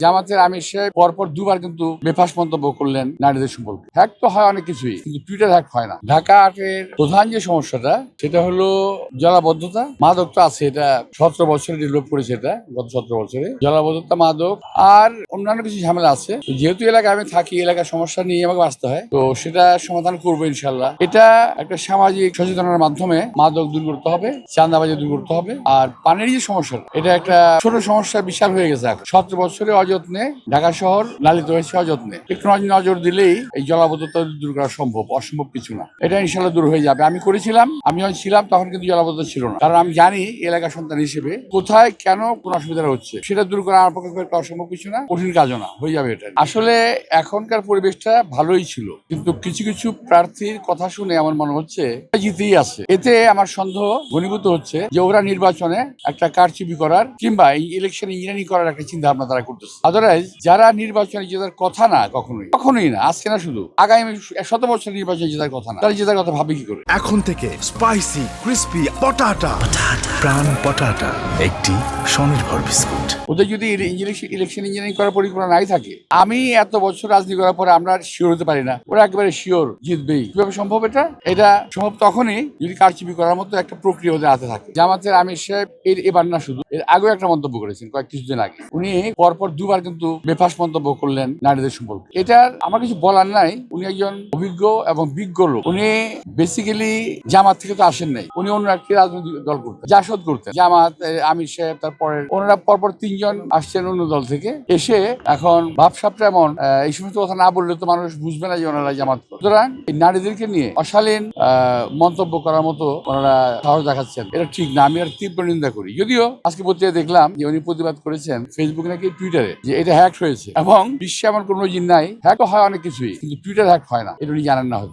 জামাতের আমির সাহেব পরপর দুবার কিন্তু বেফাস মন্তব্য করলেন নারীদের সম্পর্কে। হ্যাক তো হয় অনেক কিছুই, কিন্তু টুইটার হ্যাক হয় না। ঢাকা আটের প্রধান যে সমস্যাটা সেটা হলো জলাবদ্ধতা। মাদক তো আছে, এটা 17 বছরে ডেভেলপ করেছে, এটা গত 17 বছরে জলাবদ্ধতা, মাদক আর অন্যান্য কিছু ঝামেলা আছে। তো যেহেতু এলাকায় আমি থাকি, এলাকার সমস্যা নিয়ে আমাকে বাঁচতে হয়, তো সেটা সমাধান করবো ইনশাল্লাহ। এটা একটা সামাজিক সচেতনতার মাধ্যমে মাদক দূর করতে হবে, চাঁদাবাজি দূর করতে হবে। আর পানির যে সমস্যা, এটা একটা ছোট সমস্যা বিশাল হয়ে গেছে। 17 বছরে অযত্নে ঢাকা শহর লালিত হয়েছে অযত্নে। একটু নজর দিলেই এই জলাবদ্ধতা দূর করা সম্ভব, অসম্ভব কিছু না। এটা ইনশাল্লাহ দূর হয়ে যাবে। আমি করেছিলাম, আমি যখন ছিলাম তখন কিন্তু জলাবদ্ধতা ছিল না, কারণ আমি জানি এলাকার সন্তান হিসেবে কোথায় কেন কোন অসুবিধা হচ্ছে। সেটা দূর করা আমার পক্ষে একটা অসম্ভব কিছু না, কঠিন কাজও না, হয়ে যাবে। এটা আসলে এখনকার পরিবেশটা ভালোই ছিল, কিন্তু কিছু কিছু প্রার্থীর কথা শুনে আমার মনে হচ্ছে জিতেই আছে। এতে আমার সন্দেহ ঘনীভূত হচ্ছে যে ওরা নির্বাচনে একটা কারচুপি করার কিংবা এই ইলেকশন ইঞ্জিনিয়ারিং করার একটা চিন্তা ভাবনা তারা করতেছে। আদারওয়াইজ যারা নির্বাচনে জেতার কথা না, কখনোই না, আজকে না শুধু আগামী 100 বছর নির্বাচনে জেতার কথা না, তারা জেতার কথা ভাবে কি করে? এখন থেকে স্পাইসি ক্রিস্পি পটাটা প্রাণ পটাটা, একটি স্বনির্ভর বিস্কুট। ওদের যদি ইলেকশন ইঞ্জিনিয়ারিং করার পরিকল্পনা নাই থাকে, আমি এত বছর রাজনীতি করার পরে আমরা শিওর হতে পারি না ওরা একেবারে শিওর জিতবেই। কিভাবে সম্ভব? এটা সম্ভব তখনই যদি কারচুপি করার মতো একটা প্রক্রিয়া ওদের হাতে থাকে। জামাতের আমির সাহেব এবার না শুধু, এর আগেও একটা মন্তব্য করেছেন কয়েক কিছুদিন আগে। উনি পরপর দুবার কিন্তু বেফাস মন্তব্য করলেন নারীদের সম্পর্কে। এটার আমার কিছু বলার নাই। উনি একজন অভিজ্ঞ এবং বিজ্ঞ লোক। উনি বেসিক্যালি জামাত থেকে তো আসেন নাই, উনি অন্য একটি রাজনৈতিক দল করতেন, জাসদ করতেন। জামাত, আমির সাহেব, তারপরে ওনারা পরপর 3 জন আসছেন অন্য দল থেকে এসে। এখন ভাবসাবটা এমন, এই সমস্ত কথা না বললে তো মানুষ বুঝবে না যে ওনারা জামাত। সুতরাং এই নারীদেরকে নিয়ে অশালীন মন্তব্য করার মতো ওনারা সাহস দেখাচ্ছেন, এটা ঠিক না। আমি আর তীব্র নিন্দা করি। যদিও আজকে পত্রিকায় দেখলাম যে উনি প্রতিবাদ করেছেন ফেসবুকে নাকি টুইটারে, যে এটা হ্যাক হয়েছে এবং বিশ্বে এমন কোনো জিন নাই। হ্যাক হয় অনেক কিছুই, কিন্তু টুইটার হ্যাক হয় না, এটা উনি জানেন না হয়তো।